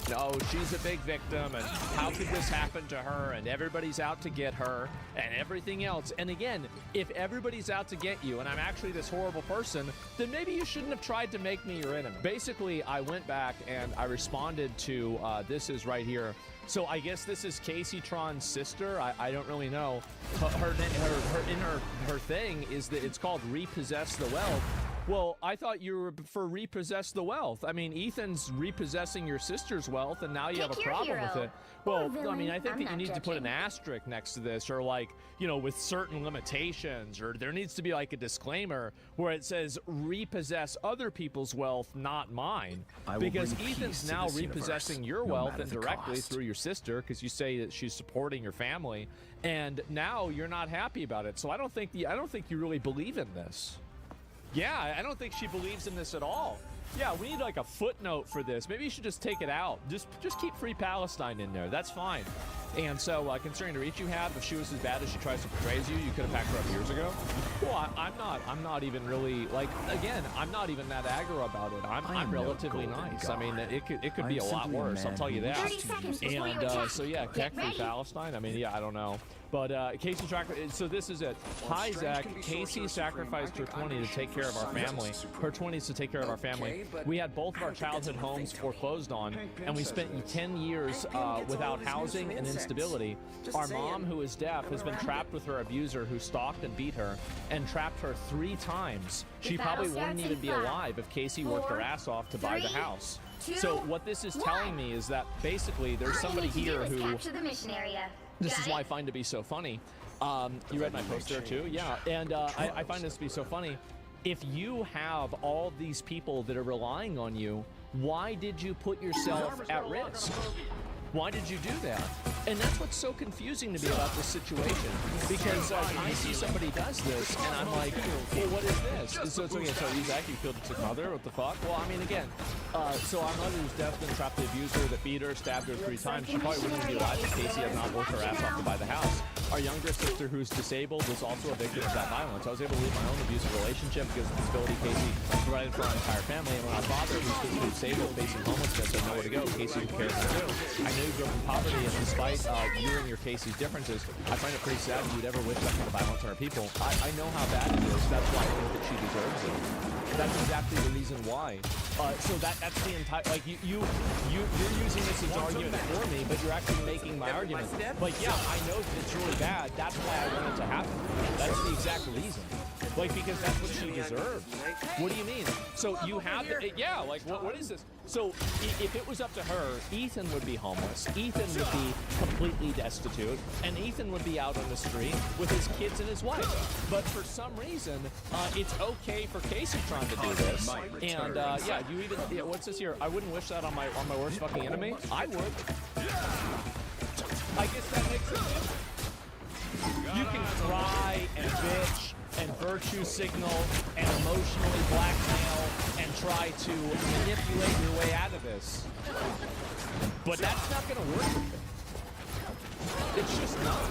No, she's a big victim, and how could this happen to her, and everybody's out to get her, and everything else. And again, if everybody's out to get you, and I'm actually this horrible person, then maybe you shouldn't have tried to make me your enemy. Basically, I went back and I responded to, this is right here. So I guess this is Casey Tron's sister. I don't really know. Her thing is that it's called Repossess the Wealth. Well, I thought you were for repossess the wealth. I mean, Ethan's repossessing your sister's wealth, and now you have a problem with it. Well, I mean, I think that you need to put an asterisk next to this, or like, you know, with certain limitations, or there needs to be like a disclaimer where it says repossess other people's wealth, not mine. Because Ethan's now repossessing your wealth indirectly through your sister, because you say that she's supporting your family, and now you're not happy about it. So I don't think you really believe in this. Yeah, I don't think she believes in this at all. Yeah, we need like a footnote for this. Maybe you should just take it out. Just keep Free Palestine in there. That's fine. And so, considering the reach you have, if she was as bad as she tries to portray you, you could have packed her up years ago. Well, I'm not even really, like, again, I'm not even that aggro about it. I'm relatively nice. I mean, it could be a lot worse, I'll tell you that. 30 seconds before your And, attack. so yeah, tech Free Palestine. I mean, yeah, I don't know. But Casey so this is it. Hi, Zach. Casey sacrificed her 20 to take care of our family. Her 20s to take care of our family. We had both of our childhood homes foreclosed on, and we spent 10 years without housing and instability. Our mom, who is deaf, has been trapped with her abuser who stalked and beat her and trapped her 3 times. She probably wouldn't even be alive if Casey worked her ass off to buy the house. So what this is telling me is that basically there's somebody here who... Capture the mission area. This is why I find it to be so funny. You read my post there too? Yeah, and I find this to be so funny. If you have all these people that are relying on you, why did you put yourself at risk? Why did you do that? And that's what's so confusing to me about this situation. Because I see somebody does this, and I'm like, well, what is this? So it's okay, so you Zach, you killed your mother? What the fuck? Well, I mean, again, so our mother was deaf and trapped the abuser that beat her, stabbed her 3 times. She probably wouldn't be alive if Casey had not worked her ass off to buy the house. Our younger sister, who's disabled, was also a victim of that violence. I was able to leave my own abusive relationship because of the disability Casey provided for our entire family. And when our father, who's physically disabled, facing homelessness, had nowhere to go, Casey took care of him too. I knew you grew up in poverty, and despite you and your Casey's differences, I find it pretty sad that you'd ever wish that kind of violence on our people. I know how bad it is. That's why I think that she deserves it. That's exactly the reason why. So that's the entire, like, you're using this as an argument for me, but you're actually making my argument. Like, yeah, I know that it's really bad. That's why I want it to happen. That's the exact reason. Like, because that's what she deserves. What do you mean? So you have to, yeah, like, what is this? So if it was up to her, Ethan would be homeless. Ethan would be completely destitute. And Ethan would be out on the street with his kids and his wife. But for some reason, it's okay for Casey trying to do this. And yeah, you even, yeah, what's this here? I wouldn't wish that on my worst fucking enemy. I would. I guess that makes sense. You can cry and bitch and virtue signal and emotionally blackmail and try to manipulate your way out of this. But that's not going to work with it. It's just not.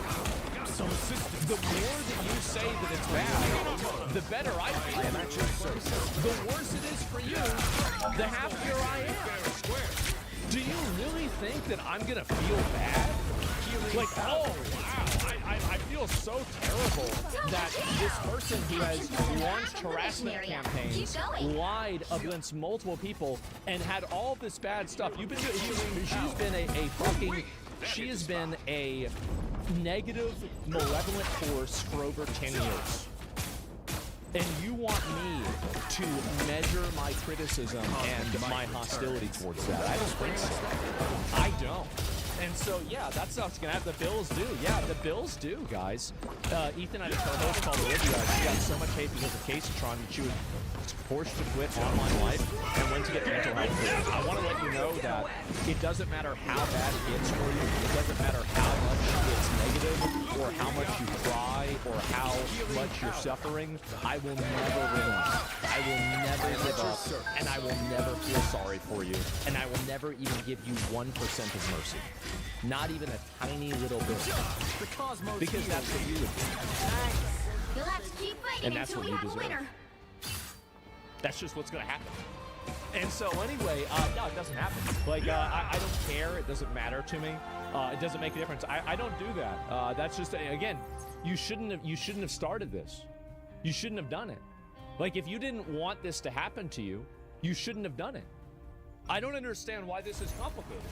The more that you say that it's bad, the better I feel. The worse it is for you, the happier I am. Do you really think that I'm going to feel bad? Like, oh, wow, I feel so terrible that this person who has launched harassment campaigns, lied against multiple people, and had all this bad stuff. You've been, she's been she has been a negative, malevolent force for over 10 years. And you want me to measure my criticism and my hostility towards that? I don't think so. I don't. And so, yeah, that's what's going to happen. The Bills do. Yeah, the Bills do, guys. Ethan had a co-host called Olivia. She got so much hate because of Caseytron that she was forced to quit online life and went to get mental health care. I want to let you know that it doesn't matter how bad it gets for you. It doesn't matter how much it's negative or how much you cry or how much you're suffering. I will never relent. I will never give up, and I will never feel sorry for you, and I will never even give you 1% of mercy. Not even a tiny little bit. Because that's what you would do. You'll have to keep fighting And that's until what we you have a deserve. winner. That's just what's going to happen. And so anyway, no, it doesn't happen. Like, I don't care. It doesn't matter to me. It doesn't make a difference. I don't do that. That's just, again, you shouldn't have started this. You shouldn't have done it. Like, if you didn't want this to happen to you, you shouldn't have done it. I don't understand why this is complicated.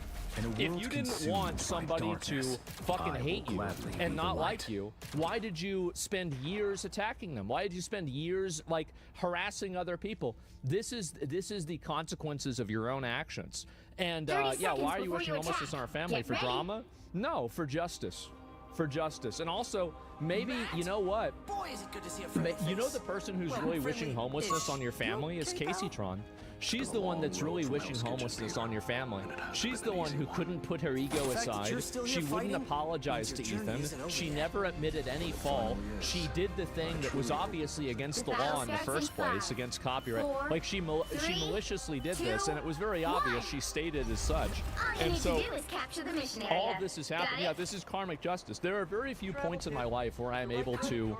If you didn't want somebody to fucking hate you and not like you, why did you spend years attacking them? Why did you spend years like harassing other people? This is the consequences of your own actions. And yeah, why are you wishing homelessness on our family? For drama? No, for justice. For justice. And also, maybe, you know what? Boy, is it good to see a friendly You know face. the person who's really wishing homelessness on your family is Casey Tron. She's the one that's really wishing homelessness on your family. She's the one who couldn't put her ego aside. She wouldn't apologize to Ethan. She never admitted any fault. She did the thing that was obviously against the law in the first place, against copyright. Like she maliciously did this, and it was very obvious. She stated as such. All you And need so to do is capture the mission area. all of this has happened. Got Yeah, it? this is karmic justice. There are very few points in my life where I am able to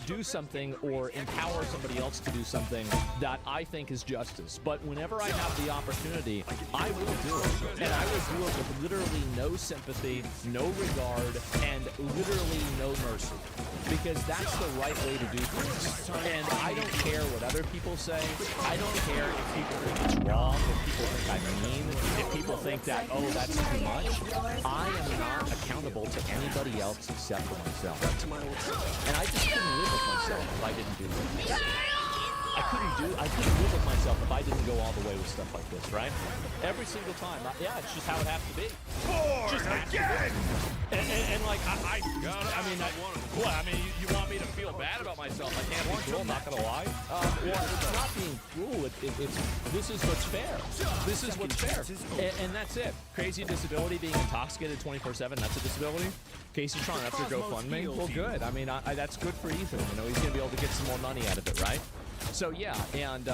do something or empower somebody else to do something that I think is justice. But whenever I have the opportunity, I will do it. And I will do it with literally no sympathy, no regard, and literally no mercy. Because that's the right way to do things. And I don't care what other people say. I don't care if people think it's wrong, if people think I'm mean, if people think that, oh, that's too much. I am not accountable to anybody else except for myself. And I just couldn't live with myself if I didn't do this. I couldn't live with myself if I didn't go all the way with stuff like this, right? Every single time. Yeah, it's just how it has to be. Just has to be. And like, I mean, what? I mean, you want me to feel bad about myself? I can't be cruel, I'm not gonna lie. Well, it's not being cruel. This is what's fair. This is what's fair. And that's it. Crazy disability, being intoxicated 24/7, that's a disability. Casey Tron, that's your GoFundMe. Well, good. I mean, that's good for Ethan. You know, he's gonna be able to get some more money out of it, right? So yeah, and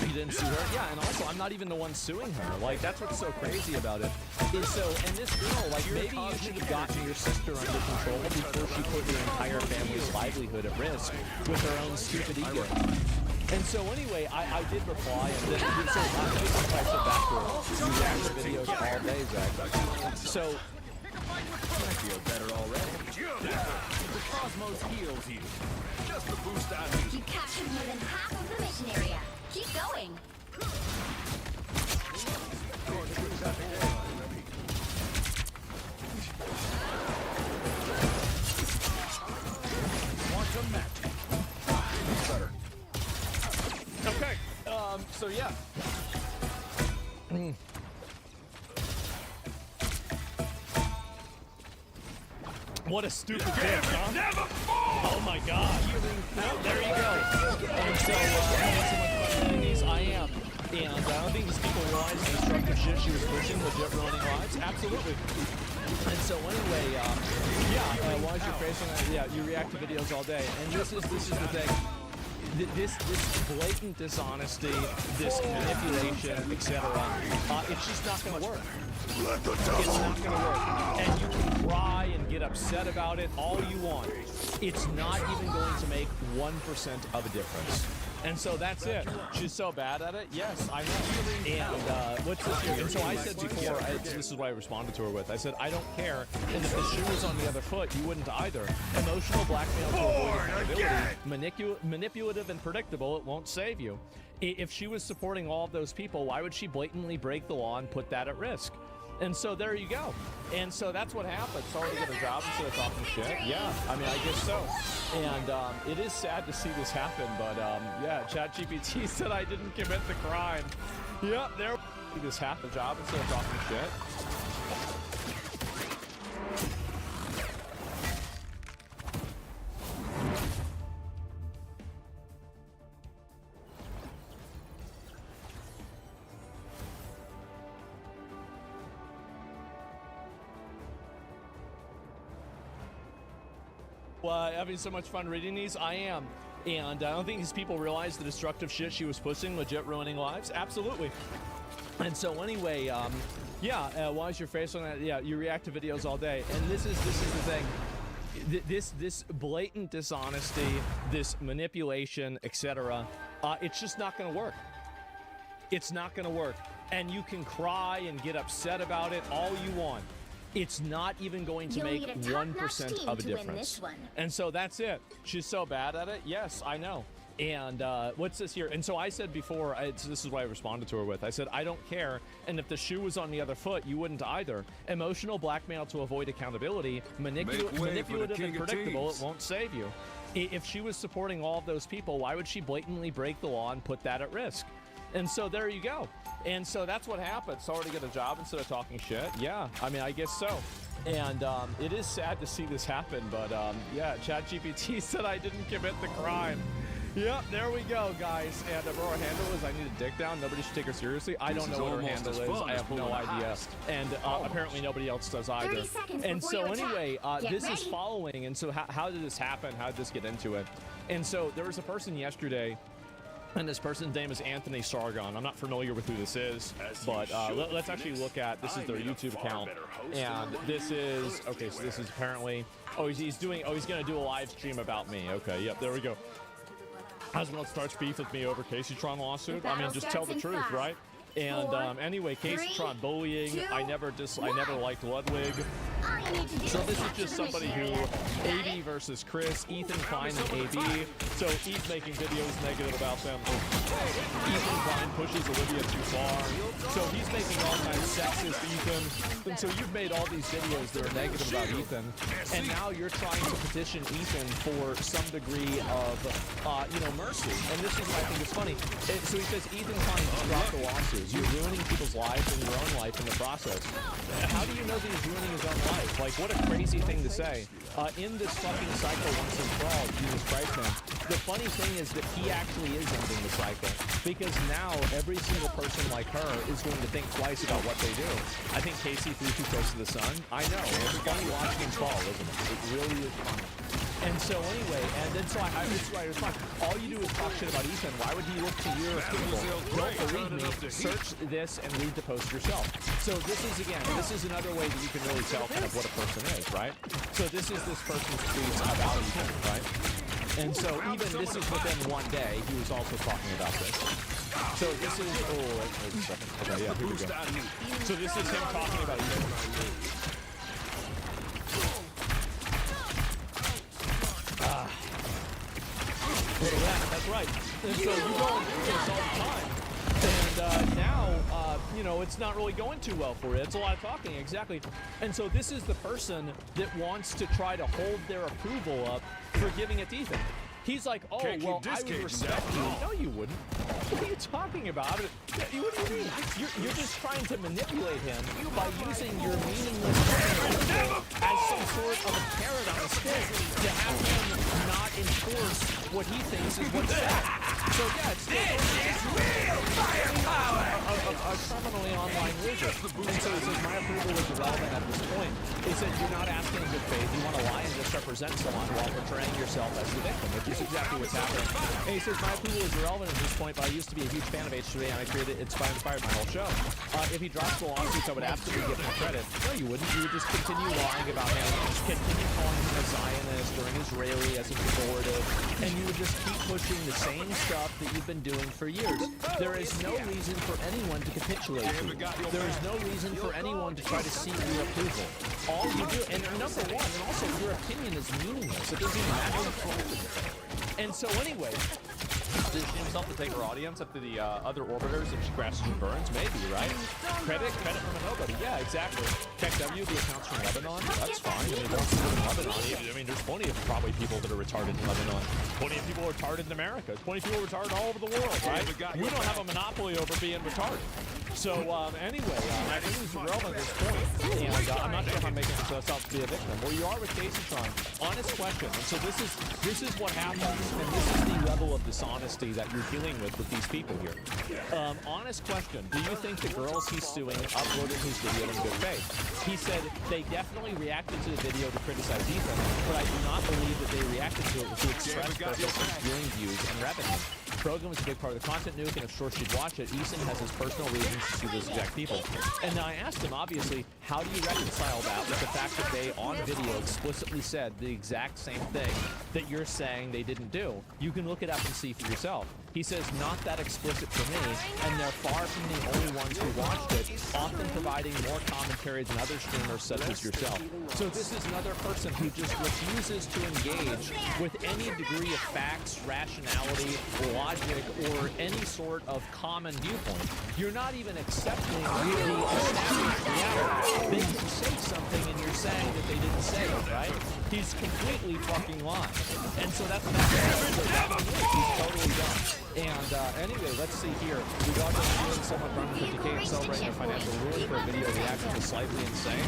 you didn't sue her? Yeah, and also I'm not even the one suing her. Like, that's what's so crazy about it. Is so, and this girl, like, maybe you should have gotten your sister under control before she put your entire family's livelihood at risk with her own stupid ego. And so anyway, I did reply, and then so let me just type it backwards. You react to videos all day, Zach. So I feel better already. The Cosmos heals you. Just the boost I need. You captured more than half of the mission area. Keep going. Want some magic? Better. okay, so yeah. What a stupid bitch, huh? Never fall! Oh my god. Well, there you go. And so, having so much fun doing these, I am. And I don't think these people realize the destructive shit she was pushing, legit ruining lives. Absolutely. And so anyway, yeah, why is your face on that? Yeah, you react to videos all day. And this is the thing. This blatant dishonesty, this manipulation, etc. It's just not going to work. It's not going to work. And you can cry and get upset about it all you want. It's not even going to make 1% of a difference. And so that's it. She's so bad at it. Yes, I know. And what's this here? And so I said before, this is what I responded to her with. I said, I don't care. And if the shoe was on the other foot, you wouldn't either. Emotional blackmail to avoid accountability, manipulative and predictable, it won't save you. If she was supporting all of those people, why would she blatantly break the law and put that at risk? And so there you go. And so that's what happened. Sorry to get a job instead of talking shit. Yeah, I mean, I guess so. And it is sad to see this happen, but yeah, ChatGPT said I didn't commit the crime. Yep, there this happened. Job instead of talking shit. Having so much fun reading these, I am. And I don't think these people realize the destructive shit she was pushing, legit ruining lives. Absolutely. And so anyway, yeah, why is your face on that? Yeah, you react to videos all day. And this is the thing. This blatant dishonesty, this manipulation, etc. It's just not going to work. It's not going to work. And you can cry and get upset about it all you want. It's not even going to You'll make need a top-notch 1% team of a to win difference. this one. And so that's it. She's so bad at it. Yes, I know. And what's this here? And so I said before, this is what I responded to her with. I said, I don't care. And if the shoe was on the other foot, you wouldn't either. Emotional blackmail to avoid accountability, manipulative and predictable, it won't save you. If she was supporting all of those people, why would she blatantly break the law and put that at risk? And so there you go. And so that's what happened. Sorry to get a job instead of talking shit. Yeah, I mean, I guess so. And it is sad to see this happen, but yeah, ChatGPT said I didn't commit the crime. Yep, there we go, guys. And bro, her handle is I need a dick down. Nobody should take her seriously. I don't know what her handle is. I have no idea. And apparently nobody else does either. 30 seconds And before so you attack. anyway, Get this is ready. following. And so how did this happen? How did this get into it? And so there was a person yesterday, and this person's name is Anthony Sargon. I'm not familiar with who this is, but let's actually look at, this is their YouTube account. And this is, okay, so this is apparently, he's going to do a live stream about me. Okay, yep, there we go. Hasbro starts beef with me over Caseytron lawsuit. I mean, just tell the truth, right? And anyway, Caseytron bullying. 2, I never liked Ludwig. All you need to do So this is capture just the somebody mission who, area. Got AB it? versus Chris, Ethan Klein and AB. So he's making videos negative about them. Ethan Klein pushes Olivia too far. So he's making all kinds of sexist Ethan. And so you've made all these videos that are negative about Ethan. And now you're trying to petition Ethan for some degree of, mercy. And this is what I think is funny. So he says, Ethan Klein, drop the lawsuits. You're ruining people's lives and your own life in the process. How do you know that he's ruining his own life? Like, what a crazy thing to say. In this fucking cycle once and for all, Jesus Christ, man. The funny thing is that he actually is ending the cycle. Because now, every single person like her is going to think twice about what they do. I think Casey flew too close to the sun. I know. It's funny watching him fall, isn't it? It really is funny. And so anyway, and then so this is why I respond. All you do is talk shit about Ethan. Why would he look to your approval? Don't believe me. Search this and read the post yourself. So this is another way that you can really tell kind of what a person is, right? So this is this person's tweets about Ethan, right? And so even this is within one day, he was also talking about this. So this is, wait a second. Okay, yeah, here we go. So this is him talking about Ethan. That's right. And so you go and do this all the time. And now, it's not really going too well for you. It's a lot of talking, exactly. And so this is the person that wants to try to hold their approval up for giving it to Ethan. He's like, oh, well, I would respect you. No, you wouldn't. What are you talking about? What do you mean? You're just trying to manipulate him by using your meaningless approval as some sort of a carrot on a stick to have him not enforce what he thinks is what's fair. So yeah, it's a criminally online wizard. And so he says, my approval is irrelevant at this point. He said, you're not asking in good faith. You want to lie and just represent someone while portraying yourself as the victim, which is exactly what's happening. And he says, my approval is irrelevant at this point, but I used to be a huge fan of H2A and I created it. It's inspired my whole show. If he drops the lawsuits, I would absolutely give him credit. No, you wouldn't. You would just continue lying about him, continue calling him a Zionist or an Israeli as a pejorative, and you would just keep pushing the same stuff that you've been doing for years. There is no reason for anyone to capitulate to you. There is no reason for anyone to try to seek your approval. All you do, and number one, and also your opinion is meaningless. It doesn't even matter. And so anyway, does she himself to take her audience up to the other orbiters if she crashes and burns? Maybe, right? Credit from a nobody. Yeah, exactly. Check W, the accounts from Lebanon. That's fine. I mean, don't live in Lebanon. I mean, there's plenty of probably people that are retarded in Lebanon. Plenty of people are retarded in America. Plenty of people are retarded all over the world, right? We don't have a monopoly over being retarded. So anyway, I think it's irrelevant at this point, and I'm not sure if I'm making myself to be a victim. Well, you are with Caseytron. Honest question. And so this is what happens, and this is the level of dishonesty that you're dealing with these people here. Honest question. Do you think the girls he's suing uploaded his video in good faith? He said they definitely reacted to the video to criticize Ethan, but I do not believe that they reacted to it to express purposes, viewing views, and revenue. The program is a big part of the content nuke, and if sure she'd watch it, Eason has his personal reasons to sue those exact people. And now I asked him, obviously, how do you reconcile that with the fact that they, on video, explicitly said the exact same thing that you're saying they didn't do? You can look it up and see for yourself. He says, not that explicit for me, and they're far from the only ones who watched it, often providing more commentary than other streamers such as yourself. So this is another person who just refuses to engage with any degree of facts, rationality, logic, or any sort of common viewpoint. You're not even accepting the established reality. They can say something and you're saying that they didn't say it, right? He's completely fucking lying. And so that's not he's totally dumb. And anyway, let's see here. We got them doing someone from 50K and celebrating their financial ruin for a video reaction was slightly insane.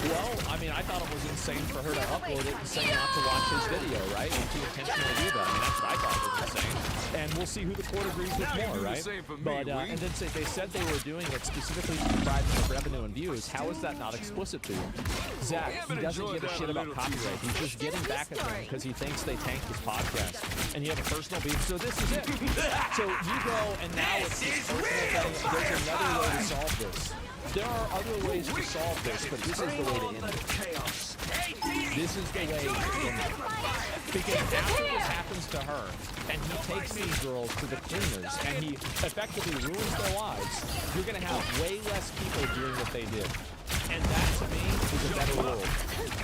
Well, I mean, I thought it was insane for her to upload it and say not to watch his video, right? And to intentionally do that. I mean, that's what I thought was insane. And we'll see who the court agrees with more, right? But, and then they said they were doing it specifically to deprive them of revenue and views. How is that not explicit to you? Zach, he doesn't give a shit about copyright. He's just getting back at them because he thinks they tanked his podcast. And you have a personal beef, so this is it. So you go, and now it's this personal thing. There's another way to solve this. There are other ways to solve this, but this is the way to end it. This is the way to end it. Because after this happens to her, and he takes these girls to the cleaners, and he effectively ruins their lives, you're going to have way less people doing what they did. And that, to me, is a better world.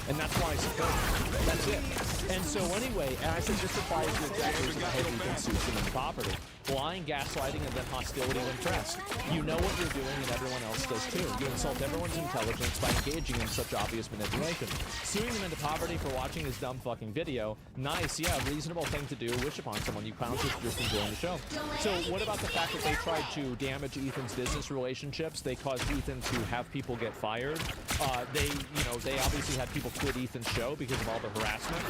And that's why I support it. That's it. And so anyway, and I said this applies to exactly what I hope you can sue them in property. Lying, gaslighting, and then hostility when pressed. You know what you're doing and everyone else does too. You insult everyone's intelligence by engaging in such obvious manipulation. Suing them into poverty for watching this dumb fucking video. Nice, yeah, reasonable thing to do. Wish upon someone. You clowns are just enjoying the show. So what about the fact that they tried to damage Ethan's business relationships? They caused Ethan to have people get fired. They obviously had people quit Ethan's show because of all the harassment.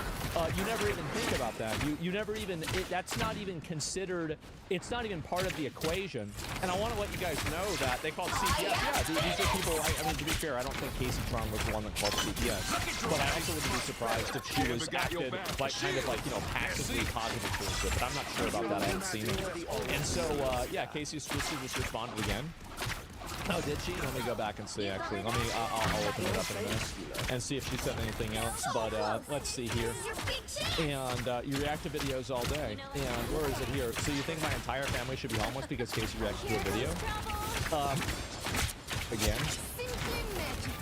You never even think about that. You never even, that's not even considered, it's not even part of the equation. And I want to let you guys know that they called CPS. Yeah, these are people, I mean, to be fair, I don't think Casey Tron was the one that called CPS. But I also wouldn't be surprised if she was acted like, kind of like, passively positive towards it. But I'm not sure about that. I haven't seen it. And so, yeah, Casey just responded again. Oh, did she? Let me go back and see, actually. I'll open it up in a minute and see if she said anything else. But let's see here. And you react to videos all day. And where is it here? So you think my entire family should be homeless because Casey reacted to a video? Again?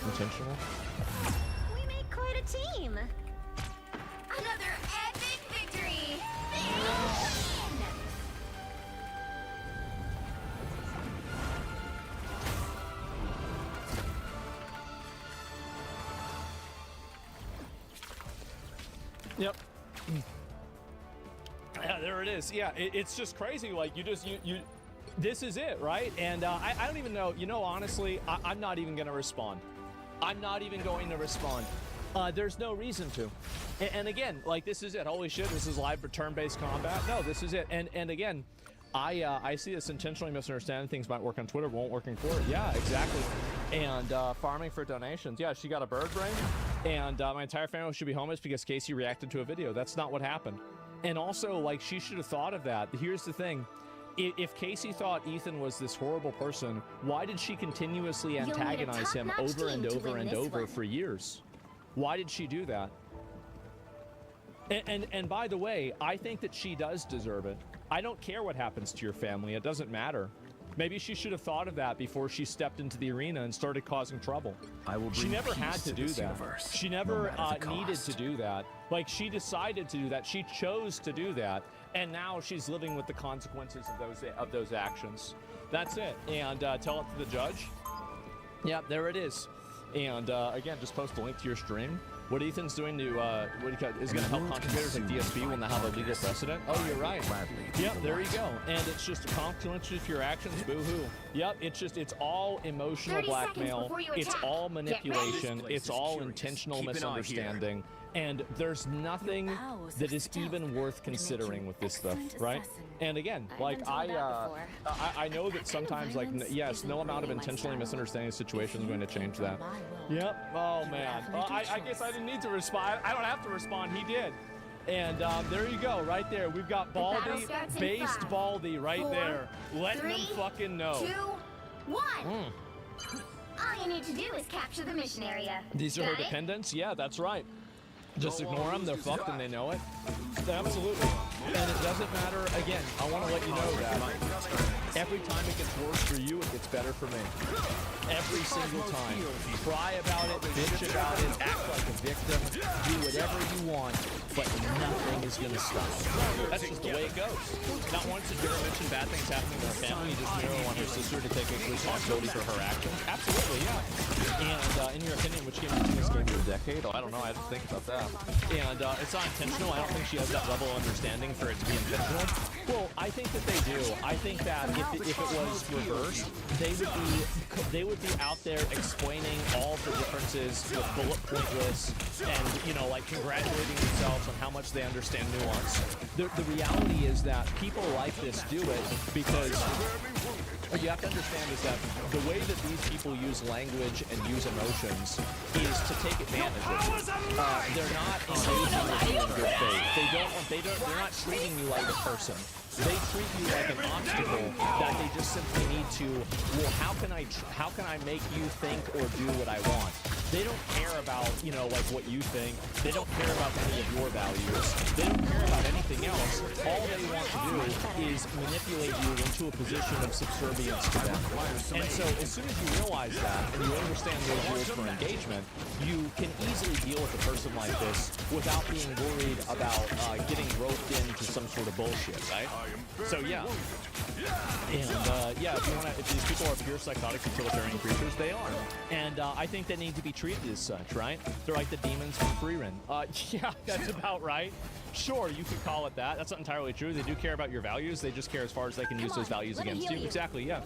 Intentional? We make quite a team. Another epic victory. Yep. Yeah, there it is. Yeah, it's just crazy. Like, you this is it, right? And I don't even know, honestly, I'm not even going to respond. I'm not even going to respond. There's no reason to. And again, like, this is it. Holy shit, this is live for turn-based combat. No, this is it. And again, I see this intentionally misunderstanding. Things might work on Twitter, won't work in court. Yeah, exactly. And farming for donations. Yeah, she got a bird brain. And my entire family should be homeless because Casey reacted to a video. That's not what happened. And also, like, she should have thought of that. Here's the thing. If Casey thought Ethan was this horrible person, why did she continuously antagonize him over and over and over for years? Why did she do that? And by the way, I think that she does deserve it. I don't care what happens to your family. It doesn't matter. Maybe she should have thought of that before she stepped into the arena and started causing trouble. She never had to do that. She never needed to do that. Like, she decided to do that. She chose to do that. And now she's living with the consequences of those actions. That's it. And tell it to the judge. Yeah, there it is. And again, just post a link to your stream. What Ethan's doing to is going to help contributors like DSP will now have a legal precedent. Oh, you're right. Yep, there you go. And it's just a consequences for your actions. Boo-hoo. Yep, it's all emotional blackmail. It's all manipulation. It's all intentional misunderstanding. And there's nothing that is even worth considering with this stuff, right? And again, like, I know that sometimes, like, yes, no amount of intentionally misunderstanding a situation is going to change that. Yep. Oh, man. Well, I guess I didn't need to respond. I don't have to respond. He did. And there you go, right there. We've got Baldy, based Baldy right there. Letting them fucking know. 2, 1. All you need to do is capture the mission area. These are her dependents? Yeah, that's right. Just ignore them. They're fucked and they know it. Absolutely. And it doesn't matter, again, I want to let you know that every time it gets worse for you, it gets better for me. Every single time. Cry about it, bitch about it, act like a victim, do whatever you want, but nothing is going to stop. That's just the way it goes. Not once did Vera mention bad things happening to her family, you just merely want her sister to take responsibility for her actions. Absolutely, yeah. And in your opinion, which game do you think is game of the decade? Oh, I don't know, I had to think about that. And it's not intentional. I don't think she has that level of understanding for it to be intentional. Well, I think that they do. I think that if it was reversed, they would be out there explaining all the differences with bullet point lists and, you know, like congratulating themselves on how much they understand nuance. The reality is that people like this do it because what you have to understand is that the way that these people use language and use emotions is to take advantage of you. They're not engaging with you in good faith. They're not treating you like a person. They treat you like an obstacle that they just simply need to, well, how can I make you think or do what I want? They don't care about, you know, like what you think. They don't care about any of your values. They don't care about anything else. All they want to do is manipulate you into a position of subservience to them. And so as soon as you realize that and you understand those rules for engagement, you can easily deal with a person like this without being worried about getting roped into some sort of bullshit, right? So yeah. And yeah, if these people are pure psychotic utilitarian creatures, they are. And I think they need to be treated as such, right? They're like the demons from Frieren. Yeah, that's about right. Sure, you could call it that. That's not entirely true. They do care about your values. They just care as far as they can use those values against you. Exactly, yeah.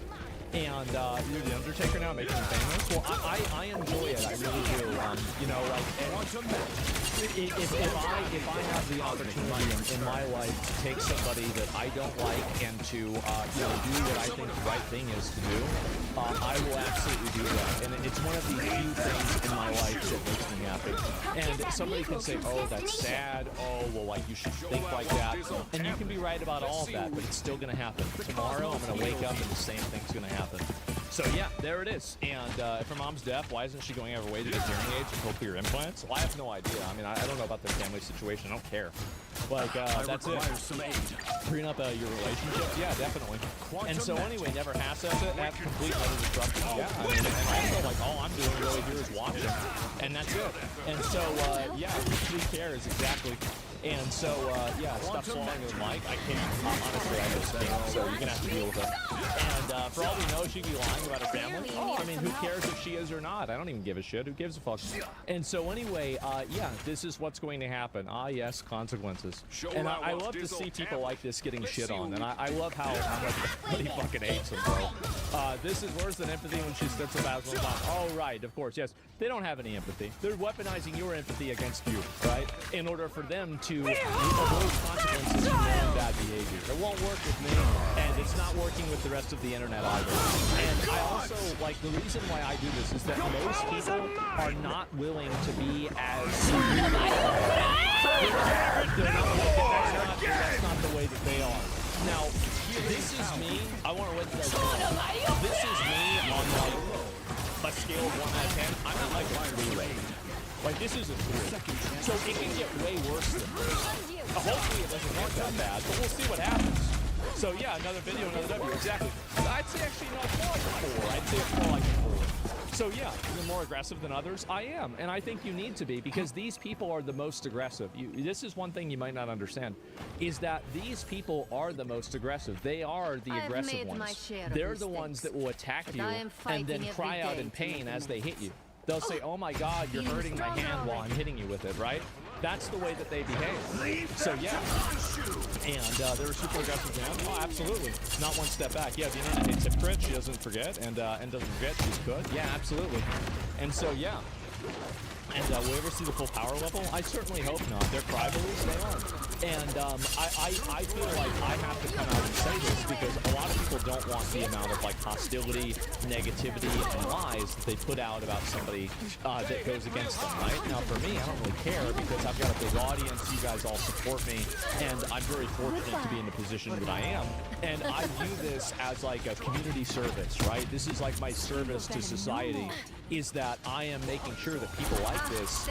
And you're the Undertaker now, making him famous. Well, I enjoy it. I really do. You know, like, if I have the opportunity in my life to take somebody that I don't like and to you know, do what I think the right thing is to do, I will absolutely do that. And it's one of the few things in my life that makes me happy. And somebody can say, oh, that's sad. Oh, well, like, you should think like that. And you can be right about all of that, but it's still going to happen. Tomorrow, I'm going to wake up and the same thing's going to happen. So yeah, there it is. And if her mom's deaf, why isn't she going out of her way to get hearing aids and cochlear implants? Well, I have no idea. I mean, I don't know about their family situation. I don't care. Like, that's it. Bringing up your relationship? Yeah, definitely. And so anyway, never has it. Have complete utter disruption. Yeah, I mean, and also, like, all I'm doing really here is watching. And that's it. And so, yeah, who cares exactly? And so, yeah, stop swallowing the mic. I can't, honestly, I just can't. So you're going to have to deal with it. And for all we know, she'd be lying about her family. Oh, I mean, who cares if she is or not? I don't even give a shit. Who gives a fuck? And so anyway, yeah, this is what's going to happen. Ah, yes, consequences. And I love to see people like this getting shit on. And I love how much everybody fucking hates them, bro. This is worse than empathy when she steps about one time. Oh, right, of course, yes. They don't have any empathy. They're weaponizing your empathy against you, right? In order for them to avoid consequences for their own bad behavior. It won't work with me, and it's not working with the rest of the internet either. And I also, like, the reason why I do this is that most people are not willing to be as... That's not the way that they are. Now, this is me. I want to let you guys know. This is me on, like, a scale of 1 out of 10. I'm not like a 3 rating. Like, this is a 3. So it can get way worse than this. Hopefully it doesn't get that bad, but we'll see what happens. So yeah, another video, another W, exactly. I'd say actually not more like 4. I'd say it's more like 4. So yeah, you're more aggressive than others. I am, and I think you need to be, because these people are the most aggressive. This is one thing you might not understand, is that these people are the most aggressive. They are the aggressive ones. They're the ones that will attack you and then cry out in pain as they hit you. They'll say, oh my God, you're hurting my hand while I'm hitting you with it, right? That's the way that they behave. So yeah, and they're super aggressive now. Oh, absolutely. Not one step back. Yeah, the internet hates hypocrite. She doesn't forget, and doesn't forget she's good. Yeah, absolutely. And so yeah. And will we ever see the full power level? I certainly hope not. They're crybabies, they are. And I feel like I have to come out and say this because a lot of people don't want the amount of like hostility, negativity, and lies that they put out about somebody that goes against them, right? Now for me, I don't really care because I've got a big audience, you guys all support me, and I'm very fortunate to be in the position that I am. And I view this as like a community service, right? This is like my service to society. is that I am making sure that people like this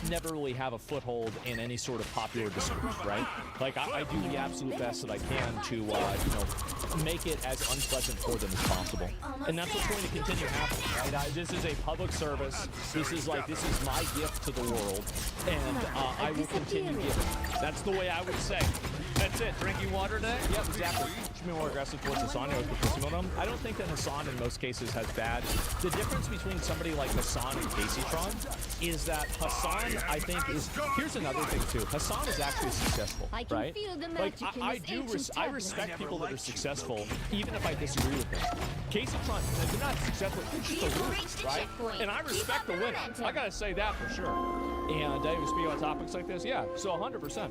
never really have a foothold in any sort of popular discourse, right? Like I do the absolute best that I can to you know, make it as unpleasant for them as possible, and that's what's going to continue happening, right? This is a public service. This is my gift to the world, and I will continue giving. That's the way I would say. That's it. Drinking water today? Yep, exactly. Should be more aggressive towards Hassan. I don't think that Hassan in most cases has bad. The difference between somebody like Hassan and Caseytron is that Hassan, I think, is. Here's another thing too. Hassan is actually successful, I can right? feel the Like magic in I this do. ancient I tablet. respect people that are successful, even if I disagree with them. Caseytron, they're not successful. They're just a You've loser, reached a right? checkpoint. And I Keep respect up the the winner. momentum. I gotta say that for sure. And we speak on topics like this, yeah. So 100%.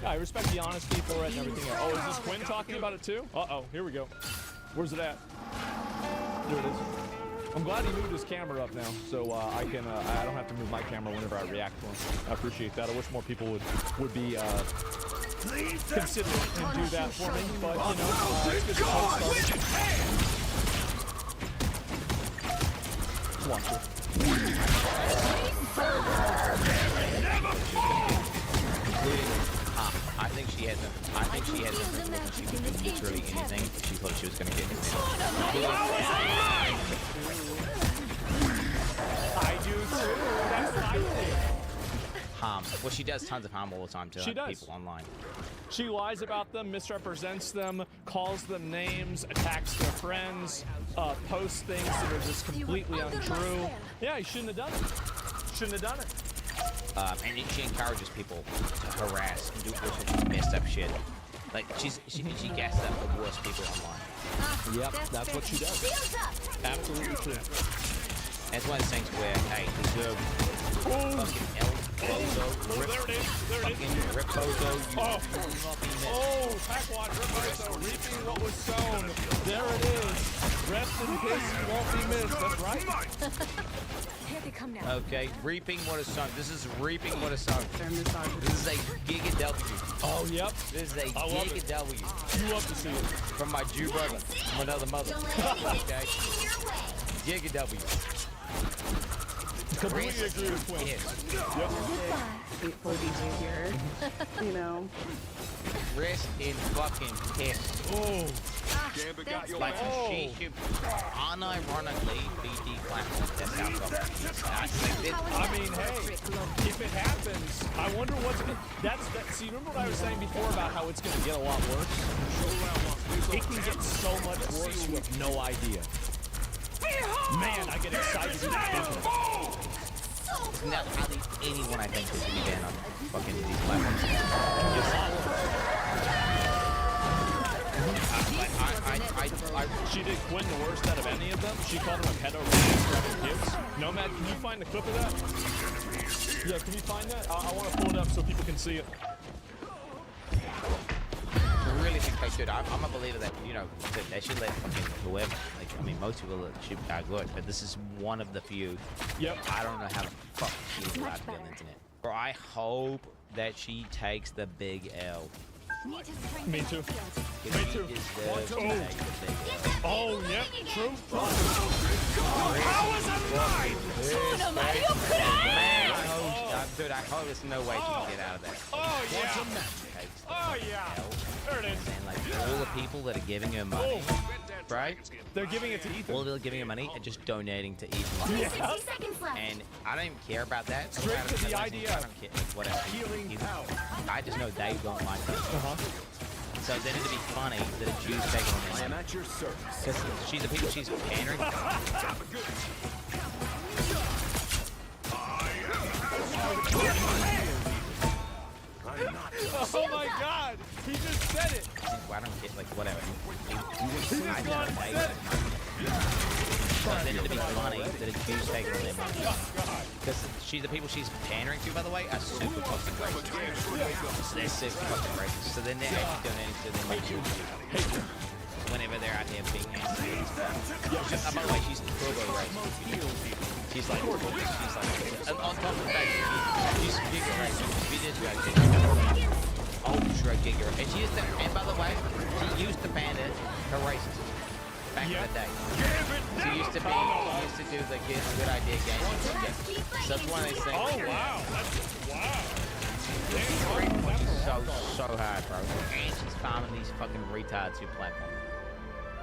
Yeah, I respect the honesty for it and everything else. Oh, is this Quinn talking about it too? Uh-oh, here we go. Where's it at? There it is. I'm glad he moved his camera up now, so I can. I don't have to move my camera whenever I react to him. I appreciate that. I wish more people would be considerate and do that for me. But you know, it's good to watch it. I think she has literally anything. She thought she was going to get it. I do too. That's what I think. Harm. Well, she does tons of harm all the time to She does. people online. She lies about them, misrepresents them, calls them names, attacks their friends, posts things that are just completely untrue. Yeah, he shouldn't have done it. Shouldn't have done it. And she encourages people to harass and do all sorts of messed up shit. Like she gasses up the worst people online. Yep, that's what she does. Shields up. Absolutely true. And it's one of those things where, hey, deserve fucking El Bozo, There it is. There it is. fucking Rip Bozo, you Oh. will not be missed. Oh, Packwatch, Ripbozo, reaping what was sown. There it is. Rest in peace, you won't be missed. That's right. Here they come now. Okay, reaping what is sown. This is reaping what is sown. This is a Giga W. Oh, yep. This is a I love Giga it. W You love to see it. from my Jew brother, from another mother. Don't let anything Okay, stand in your way. Giga W. Completely agree with Quinn. Yes. Hateful DJ here. You know. Rest in fucking piss. Oh, Gambit got your Like back. Oh. she should unironically be deplatformed. That's how I mean, hey, if it happens, I wonder what's gonna. See, remember what I was saying before about how it's gonna get a lot worse? It can get so much worse you have no idea. Man, I get excited just thinking about it. Now, hardly anyone I think should be banned on fucking these platforms. She did Quinn the worst out of any of them. She called him a pedo for having kids. Nomad, can you find the clip of that? Yeah, can you find that? I want to pull it up so people can see it. I really think they should. I'm a believer that, you know, that they should let fucking whoever, like, I mean, most people should good, but this is one of the few. Yep. I don't know how the fuck she's allowed to be on the internet. Bro, I hope that she takes the big L. Need to strengthen Me my too. skills. Me too. She deserves to take the big L. Oh, yep. True. Man, dude, I hope there's no way she can get out of that. Oh, yeah. Takes the Oh, yeah. L. There it is. And like all the people that are giving her money, right? They're giving it to Ethan. All the people giving her money are just donating to Ethan. Yeah. 60 seconds left. And I don't even care about that. Straight I don't- to the I don't- idea. I don't care. Like, whatever. Healing out. I just know they don't like her. Uh-huh. So then it'd be funny that a Jew's taking on I their am money. at your service. Because she's the people she's pandering. Oh, my God. He just said it. I don't get, like, whatever. He just gone and said it. So then it'd be funny that a Jew's taking on their money. Because she's the people she's pandering to, by the way, are super fucking racist. They're super fucking racist. So then they're actually donating to them like Jew. Whenever they're out here being anti-racist. By the way, she's turbo racist. She's like, and on top of the fact, she's giga racist. She did go giga. Ultra giga. And she used to, and by the way, she used to ban it for racism. Back in the day. She used to dude, like, it's a good idea gaming. So that's one of these things. Oh wow, that's wow. So hard, bro. And she's farming these fucking retards who platform.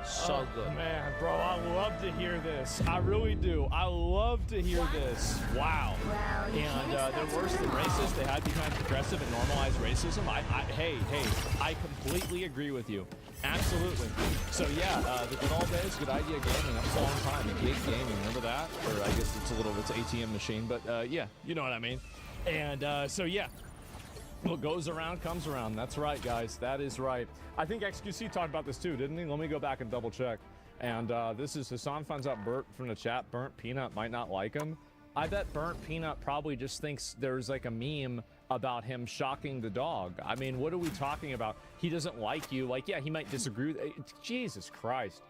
So good. Man, bro, I love to hear this. I really do. I love to hear this. Wow. Well, you can't And expect they're worse to than win all. racist. They had to be kind of progressive and normalize racism. Hey, I completely agree with you. Absolutely. So yeah, the good old days, good idea gaming. That was a long time. The gig gaming, remember that? Or I guess it's ATM machine, but yeah, you know what I mean. And so yeah. What goes around comes around. That's right, guys. That is right. I think XQC talked about this too, didn't he? Let me go back and double check. And this is Hassan finds out Burt from the chat. Burnt Peanut might not like him. I bet Burnt Peanut probably just thinks there's like a meme about him shocking the dog. I mean, what are we talking about? He doesn't like you. Like, yeah, he might disagree with Jesus Christ.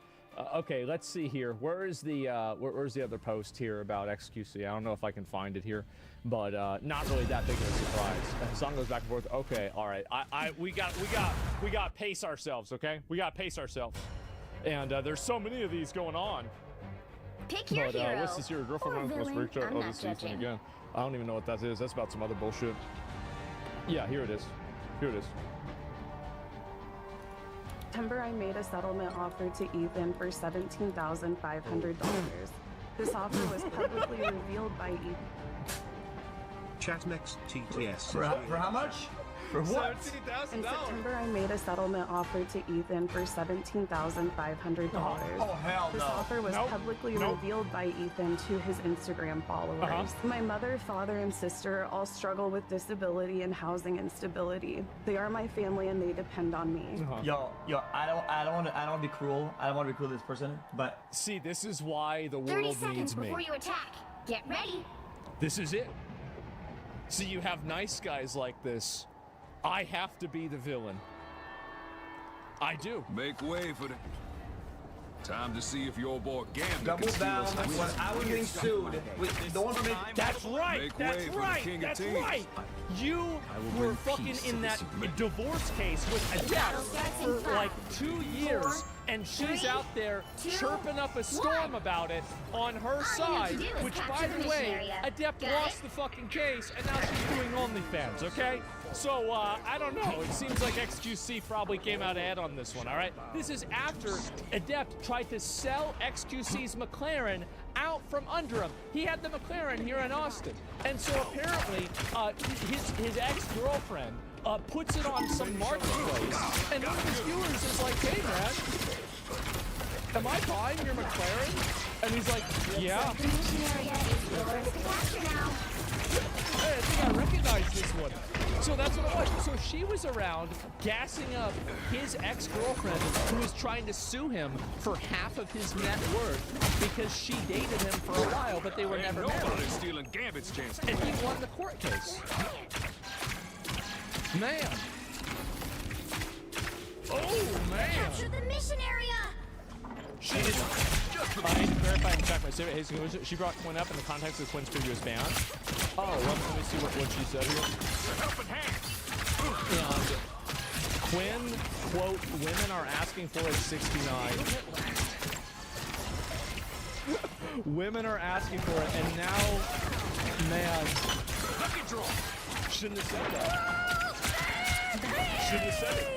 Okay, let's see here. Where's the other post here about XQC? I don't know if I can find it here, but not really that big of a surprise. Hassan goes back and forth. Okay, all right. We got to pace ourselves. Okay, we got to pace ourselves. And there's so many of these going on. Pick your But hero. what's this here? Girlfriend or running from villain. Street Chart. I'm Oh, not this is Ethan judging. again. I don't even know what that is. That's about some other bullshit. Yeah, here it is. Here it is. September, I made a settlement offer to Ethan for $17,500. This offer was publicly revealed by Ethan. Chat next TTS. For how much? For what? In September, I made a settlement offer to Ethan for $17,500. Oh, hell This no. offer was publicly revealed by Ethan to his Instagram followers. My mother, father, and sister all struggle with disability and housing instability. They are my family and they depend on me. Yo, I don't want to be cruel. I don't want to be cruel to this person, but See, this is why the 30 world seconds needs me. before you attack. Get ready. This is it. See, you have nice guys like this. I have to be the villain. I do. Make way for the... Time to see if your boy Gambit double can steal down. us some When I was getting sued, the one from That's right. Make That's way for the right. king of That's teams. right. You were fucking in that divorce case with Adele Battle starts in for like 5, 2 years, 4, and she's 3, out there 2, chirping up a storm 1. about it on her All you side. have to do is Which, by capture the the mission way, area. Adept Got lost it? the fucking case, and now she's doing OnlyFans. Okay. So, I don't know. It seems like XQC probably came out ahead on this one, all right? This is after Adept tried to sell XQC's McLaren out from under him. He had the McLaren here in Austin. And so apparently, his ex-girlfriend puts it on some marketplace, and one of his viewers is like, hey, man, am I buying your McLaren? And he's like, yeah. The mission area is yours to capture now. Hey, I think I recognize this one. So that's what it was. So she was around gassing up his ex-girlfriend who was trying to sue him for half of his net worth because she dated him for a while, but they were never married. Nobody's stealing Gambit's chance. And he won the court case. Man. Oh, man. Capture the mission area. She did. I need to verify and check my save. Hey, so she brought Quinn up in the context of Quinn's previous ban. Oh, let me see what she said here. And Quinn, quote, women are asking for a 69. Women are asking for it, and now, man, shouldn't have said that. Shouldn't have said it.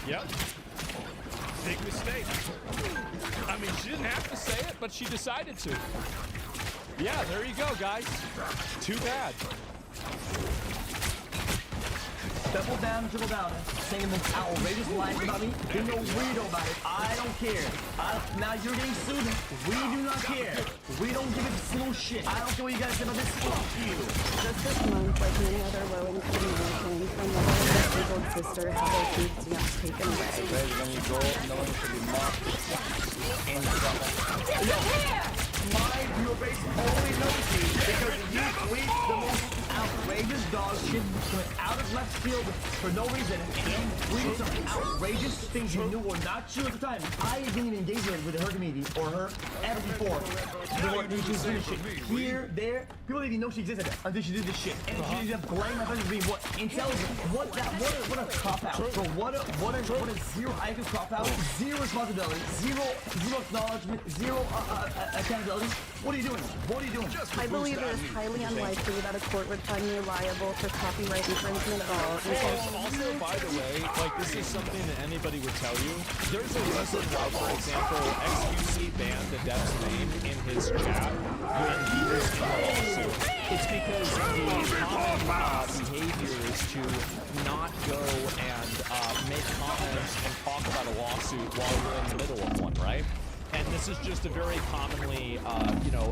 Yep. Big mistake. I mean, she didn't have to say it, but she decided to. Yeah, there you go, guys. Too bad. double down, triple down, saying the outrageous lines about me. There's no weirdo about it. I don't care. Now you're getting sued. We do not care. We don't give a single shit. I don't care what you guys say about this. Fuck you. Just this month, like many other low-income Americans, my mother and disabled sister had their food stamps taken away. My viewer base only knows you because you tweet the most outrageous dog shit coming out of left field for no reason. Reading some outrageous things you knew were not true at the time. I didn't even engage with her community or her ever before. She was doing shit here, there. People didn't even know she existed until she did this shit. And she ended up blaming my friends for being what? Intelligent. What a cop out. Bro, what a zero IQ cop out. Zero responsibility. Zero acknowledgement. Zero accountability. What are you doing? What are you doing? I believe it is highly unlikely that a court would find me liable for copyright infringement at all. Also, by the way, like this is something that anybody would tell you. There's a reason why, for example, XQC banned the dev's name in his chat when he was in the lawsuit. It's because the common behavior is to not go and make comments and talk about a lawsuit while you're in the middle of one, right? And this is just a very commonly,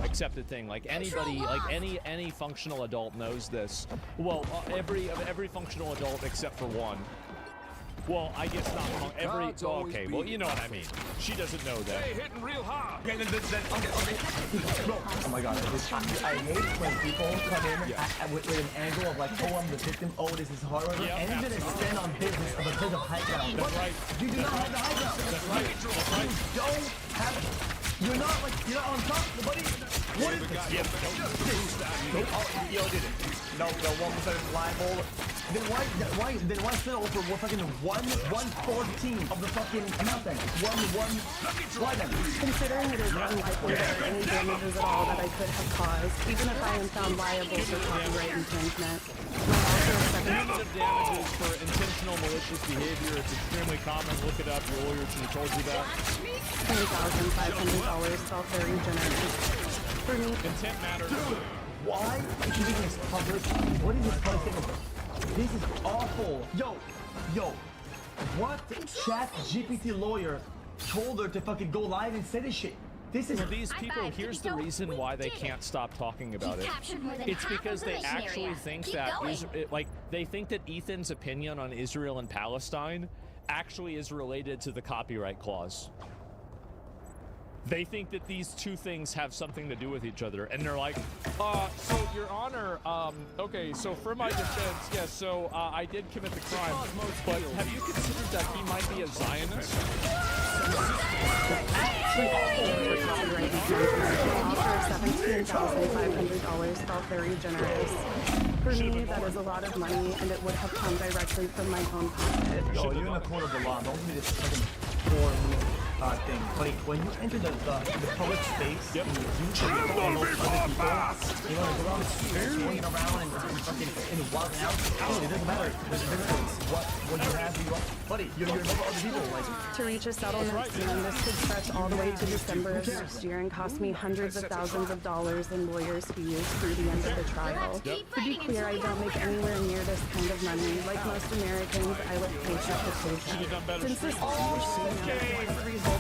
accepted thing. Like anybody, like any functional adult knows this. Well, every functional adult except for one. Well, I guess not every. Okay, well, you know what I mean. She doesn't know that. Hey, hitting real hard. Okay. Oh my god, I hate when people come in with an angle of like, oh, I'm the victim, oh, this is horror, and then they stand on business of a bit of high ground. That's right. You do not have the high ground. That's right. That's right. You don't have it. You're not on top, buddy. What is this? Yep. Yo, did it. No, 1% liable. Then why settle for fucking 1/14 of the fucking amount then? Why then? Considering it is unlikely there are any damages at all that I could have caused, even if I am found liable for copyright infringement. Negative damages for intentional malicious behavior. It's extremely common. Look it up. Your lawyer should have told you that. $20,500 felt very generous. For me, Intent matters. Why is she making this public? What is this public statement? This is awful. Yo, what Chat GPT lawyer told her to fucking go live and say this shit? This is These people, here's the reason why they can't stop talking about it. It's because they actually think that, they think that Ethan's opinion on Israel and Palestine actually is related to the copyright clause. They think that these two things have something to do with each other, and they're like, so your honor, okay, so for my defense, yes, so I did commit the crime, but have you considered that he might be a Zionist? offer of $17,500 felt very generous. For me, that is a lot of money, and it would have come directly from my own pocket. Yo, you're in the court of the law. Don't do this fucking foreign thing. Like, when you enter the public space, and you do almost other people, you know, like around swinging around and fucking wild out. It doesn't matter. There's a difference. What you have, you are. Buddy, you're above other people. Like, to reach a settlement soon, this could stretch all the way to December of next year and cost me hundreds of thousands of dollars in lawyers' fees through the end of the trial. To be clear, I don't make anywhere near this kind of money. Like most Americans, I live paycheck to paycheck. Since this resulted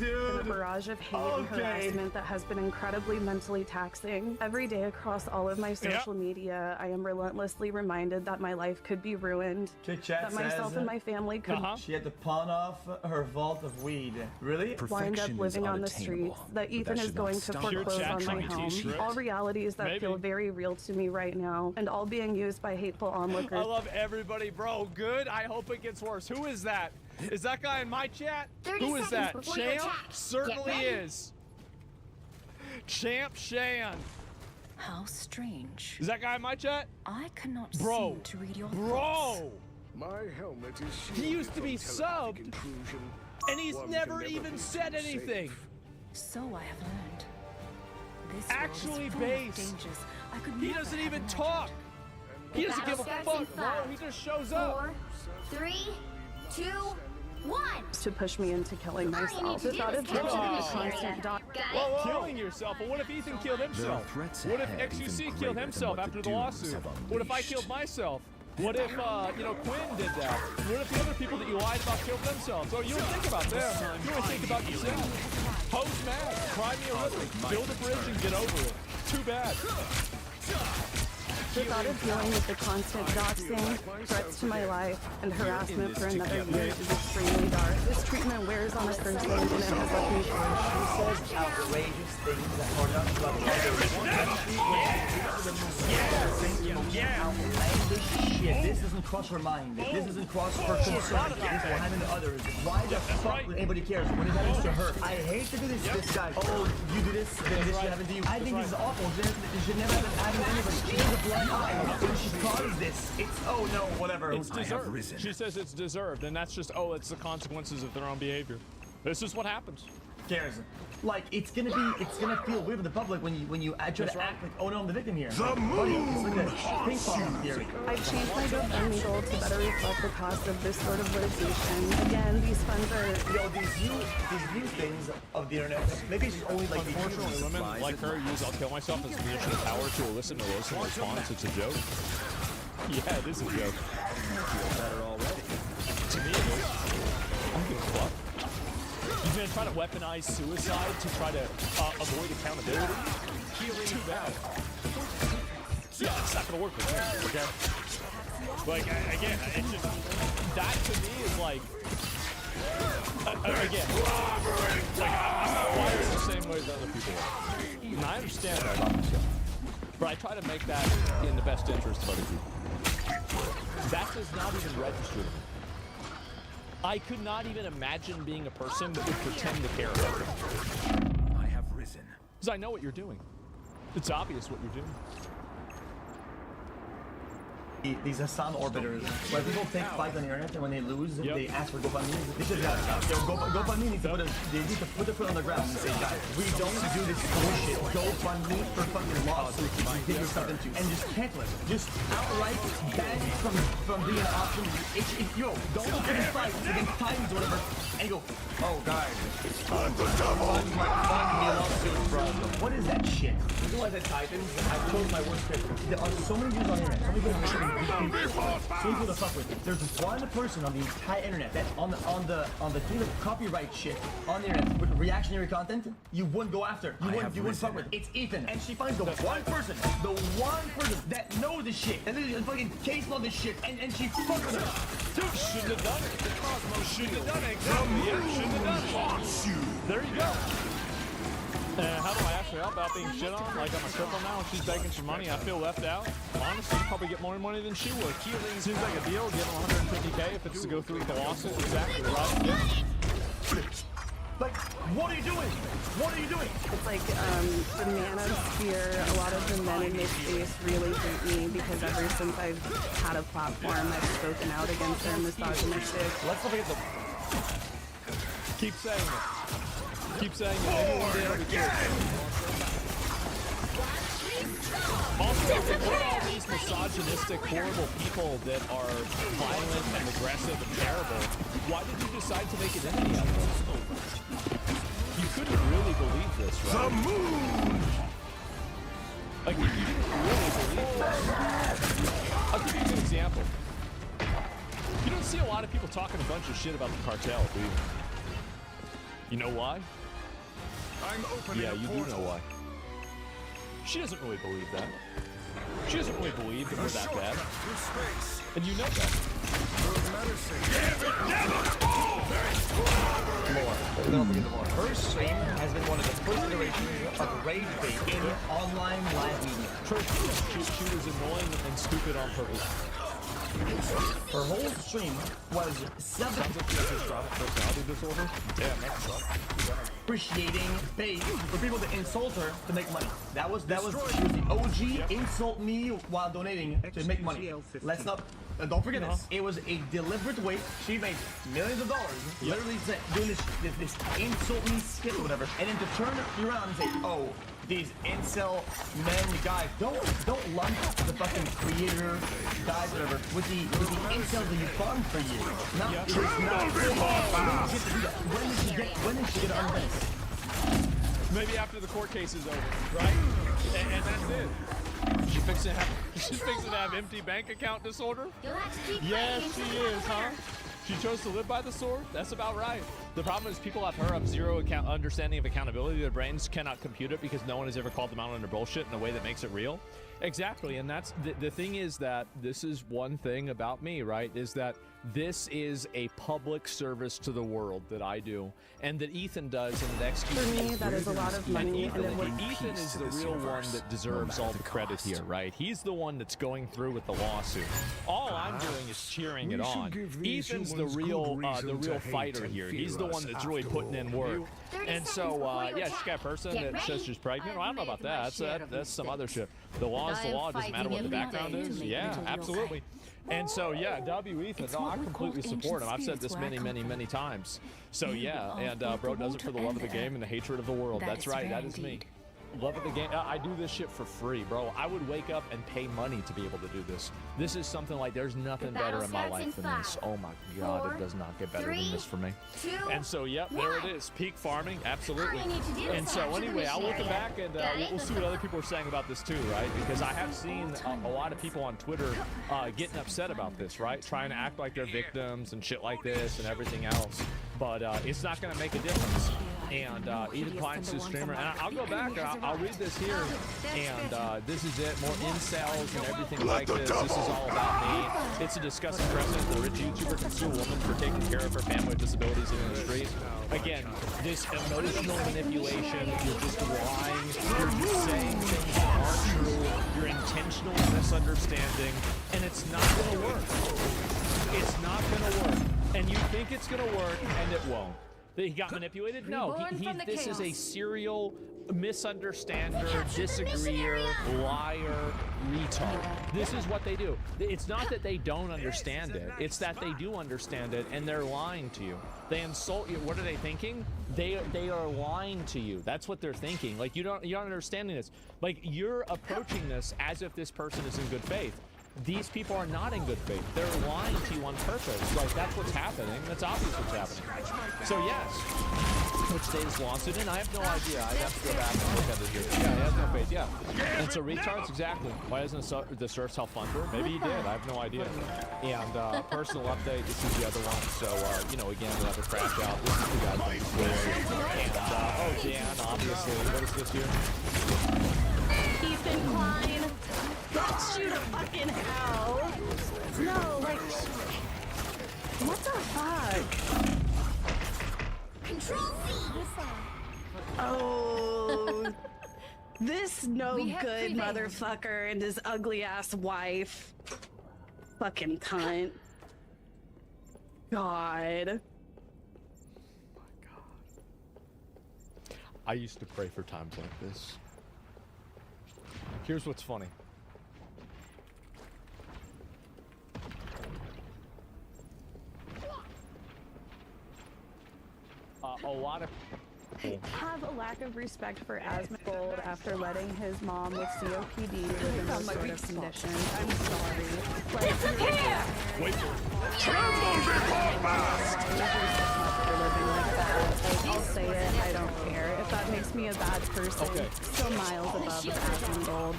in a barrage of hate and harassment that has been incredibly mentally taxing. Every day across all of my social media, I am relentlessly reminded that my life could be ruined, that myself and my family could she had to pawn off her vault of weed. Really? wind up living on the streets, that Ethan is going to foreclose on my home. All realities that feel very real to me right now, and all being used by hateful onlookers. I love everybody, bro. Good. I hope it gets worse. Who is that? Is that guy in my chat? Who is that? Champ? Certainly is. Champ Shan. How strange. Is that guy in my chat? I cannot Bro. seem to read your Bro. thoughts. My helmet is He used to be subbed, and he's never even said anything. So I have learned. This Actually world is full of based. dangers I could He never doesn't have even imagined. talk. He doesn't give a fuck, bro. He just shows up. 4, 3, 2, 1. to push me into killing myself. The thought of capture killing the a mission constant area. dot. Killing yourself. But what if Ethan killed himself? threats What if ahead XUC even killed greater himself than what after the the dooms lawsuit? have What if I unleashed? killed myself? What if, Quinn did that? What if the other people that you lied about killed themselves? So you don't think about them. You only think about yourself. Post mad. Cry me a river. Build a bridge and get over it. Too bad. The thought of dealing with the constant doxing, threats to my life, and harassment for another year is extremely dark. This treatment wears on a person and it has left me says outrageous things that are not about the outlandish shit. This doesn't cross her mind. This doesn't cross her concern. This will happen to others. Why the fuck would anybody cares when it happens to her? I hate to do this. This guy. Oh, you do this, then this should happen to you. I think this is awful. This should never happen to anybody. She has a blind eye. And she caused this. It's oh no, whatever. It's deserved. She says it's deserved, and that's just it's the consequences of their own behavior. This is what happens. Cares. Like it's gonna feel weird for the public when you try to act like, oh no, I'm the victim here. The moon. It's like a ping pong theory. I've changed my GoFundMe goal to better reflect the cost of this sort of litigation. Again, these funds are these new things of the internet. Maybe it's only like unfortunately women like her use "I'll kill myself" as leadership power to elicit an emotional response. It's a joke. Yeah, it is a joke. I feel better already. To me, it is. I don't give a fuck. You're gonna try to weaponize suicide to try to avoid accountability? Too bad. Yeah, it's not gonna work with me, okay? Like, again, it's just, that to me is like, again, like, I'm not wired the same way as other people are. And I understand that about myself. But I try to make that in the best interest of other people. That does not even register to me. I could not even imagine being a person that would pretend to care about it. I have risen. Because I know what you're doing. It's obvious what you're doing. These Hassan orbiters, where people take fights on the internet and when they lose, they ask for GoFundMe. They should have GoFundMe needs to put their foot on the ground and say, guys, we don't do this bullshit. GoFundMe for fucking lawsuits you dig yourself into, and just cancel it. Just outright ban from being an option. Don't look at these fights against Titans or whatever, and go, oh guys, it's time to fund me a lawsuit, bro. What is that shit? You realize that Titans? I chose my worst pick. There are so many views on the internet. So many people to fuck with. There's one person on the entire internet that on the thing of copyright shit on the internet with reactionary content you wouldn't go after. You wouldn't fuck with. It's Ethan, and she finds the one person that knows this shit and then fucking case law this shit, and she fucks with her. Dude, shouldn't have done it. The Cosmos shouldn't have done it. Exactly. Yeah, shouldn't have done it. There you go. How do I actually help out being shit on? Like I'm a cripple now and she's begging for money. I feel left out. Honestly, I'd probably get more money than she would. Seems like a deal. Give them $150K if it's to go through the lawsuit. Exactly right. Yeah. Like, what are you doing? What are you doing? It's like the manosphere, a lot of the men in this space really hate me because ever since I've had a platform, I've spoken out against their misogynistic. Let's look at the. Keep saying it. Keep saying it. Maybe one day it'll be true. Also, what are all these misogynistic, horrible people that are violent and aggressive and terrible? Why did you decide to make an enemy out of them? You couldn't really believe this, right? The moon! Like, you didn't really believe this. I'll give you an example. You don't see a lot of people talking a bunch of shit about the cartel, do you? You know why? Yeah, you do know why. She doesn't really believe that. She doesn't really believe that we're that bad. And you know that. More. Her stream has been one of the first iterations of rage bait in online live media. She was annoying and stupid on purpose. Her whole stream was personality disorder. Damn, that sucks. Appreciating bait for people to insult her to make money. She was the OG insult me while donating to make money. Let's not don't forget this. It was a deliberate way. She made millions of dollars literally doing this insult me skit or whatever, and then to turn it around and say, oh, these incel men guys, don't lump the fucking creator guys whatever with the incels that you farmed for years. It is not when did she get on this? Maybe after the court case is over, right? And that's it. She's fixing to have empty bank account disorder? You'll have to keep Yes, she is, huh? She chose to live by the sword? That's about right. The problem is people like her have zero understanding of accountability. Their brains cannot compute it because no one has ever called them out on their bullshit in a way that makes it real. Exactly, and that's the thing is that this is one thing about me, right? Is that This is a public service to the world that I do, and that Ethan does, and that executes. For me, that is a lot of money, and it would. Ethan is the real one that deserves all the credit here, right? He's the one that's going through with the lawsuit. All I'm doing is cheering it on. Ethan's the real fighter here. He's the one that's really putting in work. And so, yeah, she's got a person that says she's pregnant. Well, I don't know about that. That's some other shit. The law is the law. It doesn't matter what the background is. Yeah, absolutely. And so, yeah, W. Ethan, no, I completely support him. I've said this many times. So, yeah, and bro does it for the love of the game and the hatred of the world. That's right, that is me. Love of the game. I do this shit for free, bro. I would wake up and pay money to be able to do this. This is something like there's nothing better in my life than this. Oh my God, it does not get better than this for me. And so, yep, there it is. Peak farming, absolutely. And so, anyway, I'll look back and we'll see what other people are saying about this too, right? Because I have seen a lot of people on Twitter getting upset about this, right? Trying to act like they're victims and shit like this and everything else. But it's not going to make a difference. And Ethan Klein's the streamer. And I'll go back and I'll read this here. And this is it. More incels and everything like this. This is all about me. It's a disgusting precedent that a rich YouTuber can sue a woman for taking care of her family with disabilities in the street. Again, this emotional manipulation. You're just lying. You're saying things that aren't true. You're intentionally misunderstanding. And it's not going to work. It's not going to work. And you think it's going to work, and it won't. That he got manipulated? No, this is a serial misunderstander, disagreeer, liar, retard. This is what they do. It's not that they don't understand it. It's that they do understand it, and they're lying to you. They insult you. What are they thinking? They are lying to you. That's what they're thinking. Like, you're not understanding this. Like, you're approaching this as if this person is in good faith. These people are not in good faith. They're lying to you on purpose. Like, that's what's happening. That's obvious what's happening. So, yes. Which state is lawsuit in? I have no idea. I'd have to go back and look at it here. Yeah, he has no faith, yeah. And so, retards, exactly. Why doesn't the search self-fund her? Maybe he did. I have no idea. And personal update, this is the other one. So, you know, again, another crash out. This is the guy from and, oh, Dan, obviously. What is this here? Ethan Klein. Shoot a fucking hell. No, like, what the fuck? Control C. Oh, this no We have good prevailed. motherfucker and his ugly ass wife. Fucking cunt. God. I used to pray for times like this. Here's what's funny. A lot of Have a lack of respect for Asmongold after letting his mom with COPD live in this sort of condition. I'm sorry. Like, wait. I'll say it, I don't care. If that makes me a bad person, Okay. still miles above Asmongold.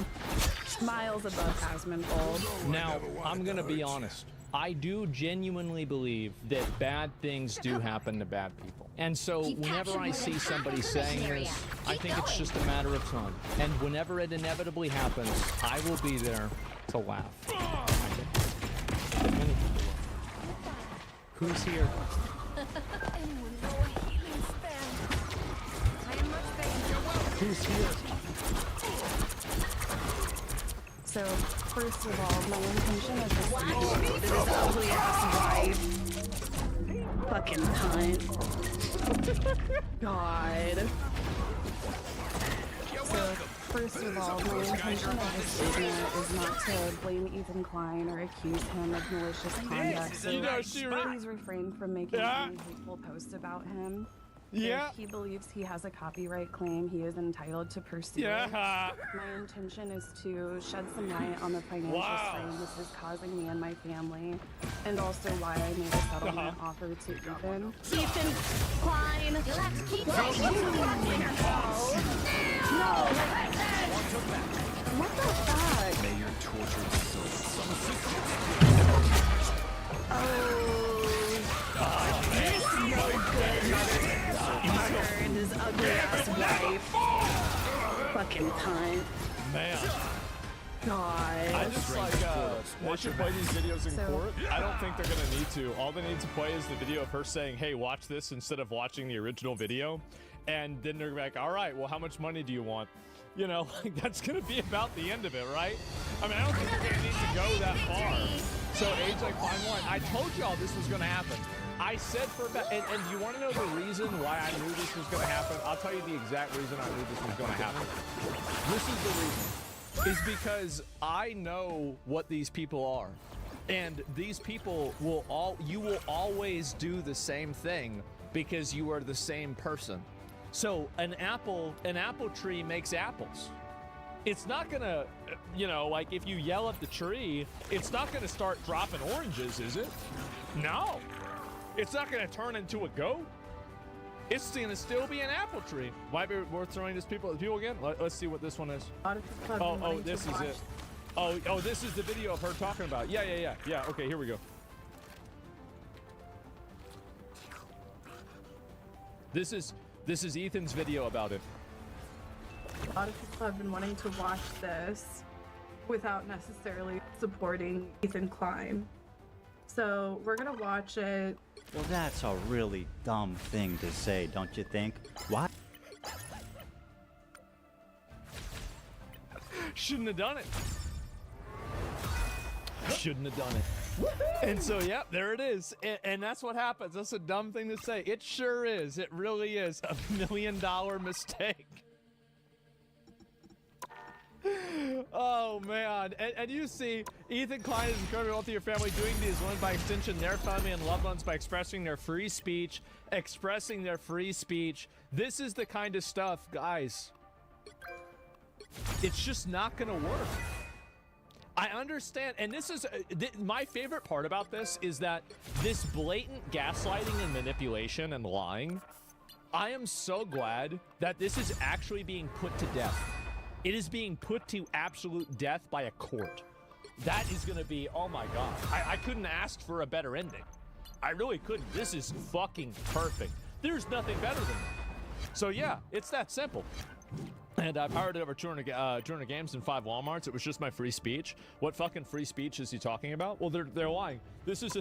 Miles above Asmongold. Now, I'm gonna be honest. I do genuinely believe that bad things do happen to bad people. And so whenever I see somebody saying this, I think it's just a matter of time. And whenever it inevitably happens, I will be there to laugh. Who's here? Who's here? So, first of all, my intention is just to get this ugly ass wife. Fucking cunt. God. So, first of all, my intention of this statement is not to blame Ethan Klein or accuse him of malicious conduct. So, please refrain from making any hateful posts about him. Yeah. If he believes he has a copyright claim, he is entitled to pursue it. My intention is to shed some light on the financial strain this is causing me and my family, and also why I made a settlement offer to Ethan. Ethan Klein! You'll have to keep fighting. No! What the fuck? May your tortured soul And his ugly ass wife. Fucking cunt. Man. god. I just like, they should play these videos in So- court. I don't think they're gonna need to. All they need to play is the video of her saying, hey, watch this, instead of watching the original video. And then they're like, all right, well, how much money do you want? You know, like, that's gonna be about the end of it, right? I mean, I don't think they're gonna need to go that far. So age like Climb 1, I told y'all this was gonna happen. I said for about, and you want to know the reason why I knew this was going to happen? I'll tell you the exact reason I knew this was going to happen. This is the reason. Is because I know what these people are. And these people you will always do the same thing because you are the same person. So an apple tree makes apples. It's not gonna, you know, like if you yell at the tree, it's not gonna start dropping oranges, is it? No. It's not going to turn into a goat. It's going to still be an apple tree. Might be worth throwing this people again. Let's see what this one is. Oh, this is it. Oh, this is the video of her talking about. Yeah. Okay, here we go. This is Ethan's video about it. A lot of people have been wanting to watch this without necessarily supporting Ethan Klein. So we're gonna watch it. Well, that's a really dumb thing to say, don't you think? Why? Shouldn't have done it. Shouldn't have done it. And so, yeah, there it is. And that's what happens. That's a dumb thing to say. It sure is. It really is a $1 million mistake. Oh man, and you see Ethan Klein is encouraging all to your family doing these ones, by extension their family and loved ones, by expressing their free speech. This is the kind of stuff, guys, it's just not gonna work. I understand, and this is my favorite part about this is that this blatant gaslighting and manipulation and lying, I am so glad that this is actually being put to death. It is being put to absolute death by a court. That is gonna be, oh my god. I couldn't ask for a better ending. I really couldn't. This is fucking perfect. There's nothing better than that. So yeah, it's that simple. And I pirated over 200 games in 5 Walmarts. It was just my free speech. What fucking free speech is he talking about? Well, they're lying. This is a